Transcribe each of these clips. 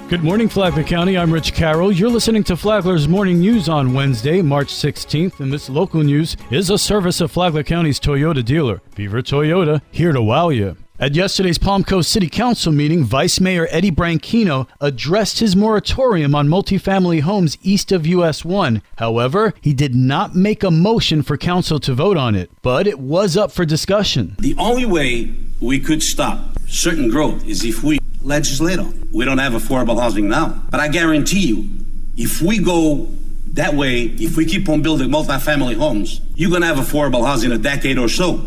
Good morning, Flagler County. I'm Rich Carroll. You're listening to Flagler's Morning News on Wednesday, March 16th, and this local news is a service of Flagler County's Toyota dealer, Beaver Toyota, here to wow you. At yesterday's Palm Coast City Council meeting, Vice Mayor Eddie Branchino addressed his moratorium on multifamily homes east of US 1. However, he did not make a motion for council to vote on it, but it was up for discussion. The only way we could stop certain growth is if we legislate on. We don't have affordable housing now, but I guarantee you, if we go that way, if we keep on building multifamily homes, you're going to have affordable housing in a decade or so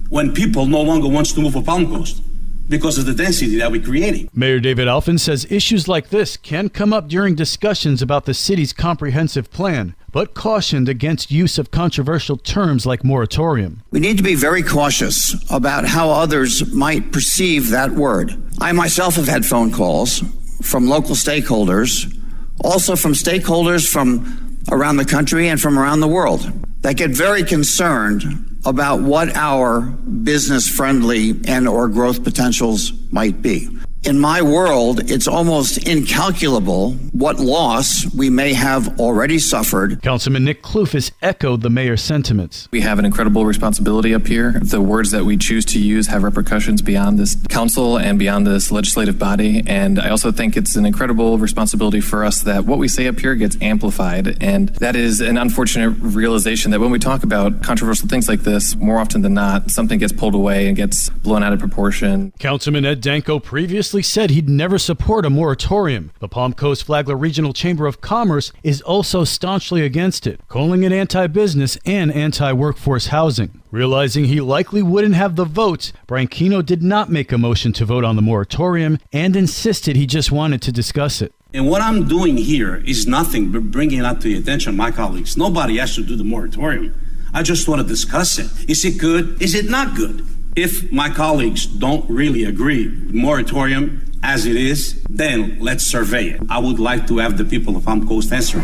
when people no longer want to move to Palm Coast because of the density that we're creating. Mayor David Alphen says issues like this can come up during discussions about the city's comprehensive plan, but cautioned against use of controversial terms like moratorium. We need to be very cautious about how others might perceive that word. I myself have had phone calls from local stakeholders, also from stakeholders from around the country and from around the world, that get very concerned about what our business-friendly and or growth potentials might be. In my world, it's almost incalculable what loss we may have already suffered. Councilman Nick Kloufis echoed the mayor's sentiments. We have an incredible responsibility up here. The words that we choose to use have repercussions beyond this council and beyond this legislative body. And I also think it's an incredible responsibility for us that what we say up here gets amplified. And that is an unfortunate realization that when we talk about controversial things like this, more often than not, something gets pulled away and gets blown out of proportion. Councilman Ed Danko previously said he'd never support a moratorium. The Palm Coast Flagler Regional Chamber of Commerce is also staunchly against it, calling it anti-business and anti-workforce housing. Realizing he likely wouldn't have the votes, Branchino did not make a motion to vote on the moratorium and insisted he just wanted to discuss it. And what I'm doing here is nothing but bringing it up to the attention of my colleagues. Nobody has to do the moratorium. I just want to discuss it. Is it good? Is it not good? If my colleagues don't really agree with moratorium as it is, then let's survey it. I would like to have the people of Palm Coast answer.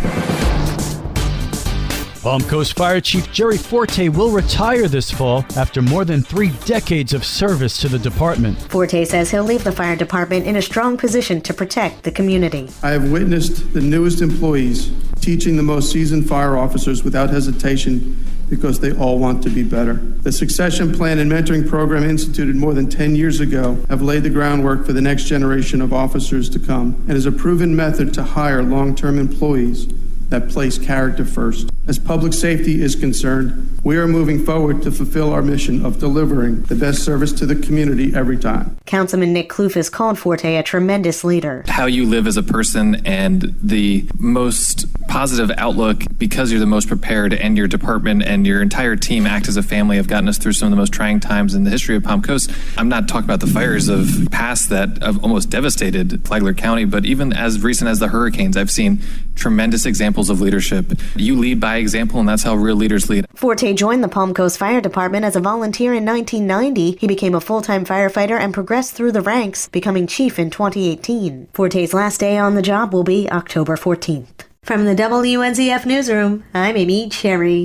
Palm Coast Fire Chief Jerry Forte will retire this fall after more than 3 decades of service to the department. Forte says he'll leave the fire department in a strong position to protect the community. I have witnessed the newest employees teaching the most seasoned fire officers without hesitation because they all want to be better. The succession plan and mentoring program instituted more than 10 years ago have laid the groundwork for the next generation of officers to come and is a proven method to hire long-term employees that place character first. As public safety is concerned, we are moving forward to fulfill our mission of delivering the best service to the community every time. Councilman Nick Kloufis called Forte a tremendous leader. How you live as a person and the most positive outlook because you're the most prepared, and your department and your entire team act as a family have gotten us through some of the most trying times in the history of Palm Coast. I'm not talking about the fires of past that have almost devastated Flagler County, but even as recent as the hurricanes, I've seen tremendous examples of leadership. You lead by example, and that's how real leaders lead. Forte joined the Palm Coast Fire Department as a volunteer in 1990. He became a full-time firefighter and progressed through the ranks, becoming chief in 2018. Forte's last day on the job will be October 14th. From the WNZF Newsroom, I'm Amy Cherry.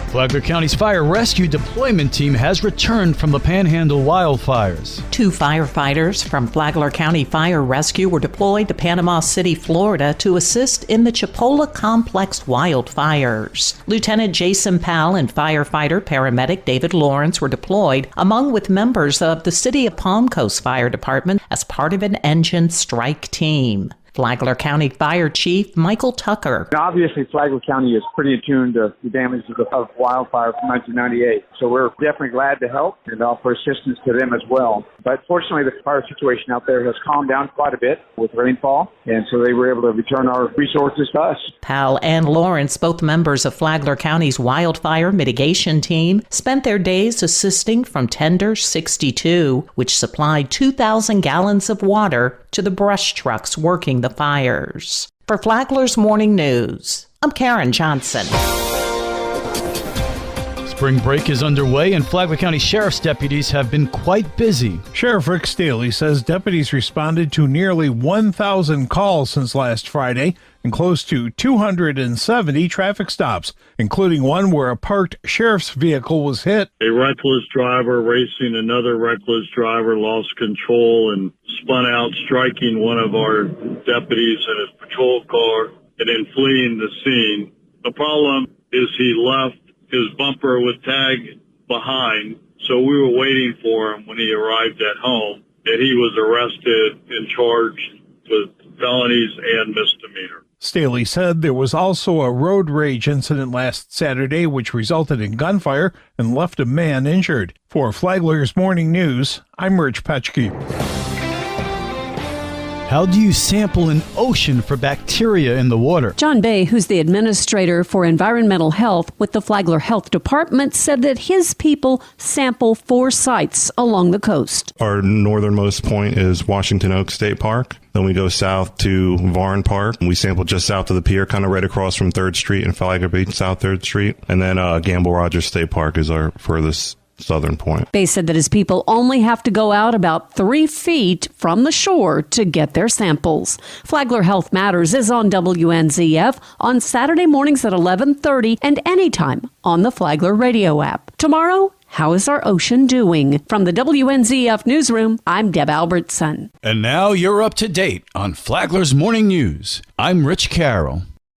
Flagler County's Fire Rescue Deployment Team has returned from the Panhandle wildfires. 2 firefighters from Flagler County Fire Rescue were deployed to Panama City, Florida to assist in the Chipola Complex wildfires. Lieutenant Jason Powell and firefighter paramedic David Lawrence were deployed, along with members of the City of Palm Coast Fire Department as part of an engine strike team. Flagler County Fire Chief Michael Tucker. Obviously, Flagler County is pretty attuned to the damages of wildfire from 1998. So we're definitely glad to help and offer assistance to them as well. But fortunately, the fire situation out there has calmed down quite a bit with rainfall, and so they were able to return our resources to us. Powell and Lawrence, both members of Flagler County's wildfire mitigation team, spent their days assisting from Tender 62, which supplied 2,000 gallons of water to the brush trucks working the fires. For Flagler's Morning News, I'm Karen Johnson. Spring break is underway, and Flagler County Sheriff's deputies have been quite busy. Sheriff Rick Staley says deputies responded to nearly 1,000 calls since last Friday and close to 270 traffic stops, including one where a parked sheriff's vehicle was hit. A reckless driver racing another reckless driver lost control and spun out, striking one of our deputies in his patrol car and then fleeing the scene. The problem is he left his bumper with tag behind, so we were waiting for him when he arrived at home, and he was arrested and charged with felonies and misdemeanor. Staley said there was also a road rage incident last Saturday which resulted in gunfire and left a man injured. For Flagler's Morning News, I'm Rich Petchke. How do you sample an ocean for bacteria in the water? John Bay, who's the administrator for environmental health with the Flagler Health Department, said that his people sample 4 sites along the coast. Our northernmost point is Washington Oak State Park. Then we go south to Varn Park. We sample just south of the pier, kind of right across from 3rd Street and Flagler Beach, South 3rd Street. And then Gamble Rogers State Park is our furthest southern point. Bay said that his people only have to go out about 3 feet from the shore to get their samples. Flagler Health Matters is on WNZF on Saturday mornings at 11:30 and anytime on the Flagler radio app. Tomorrow, how is our ocean doing? From the WNZF newsroom, I'm Deb Albertson. And now you're up to date on Flagler's Morning News. I'm Rich Carroll.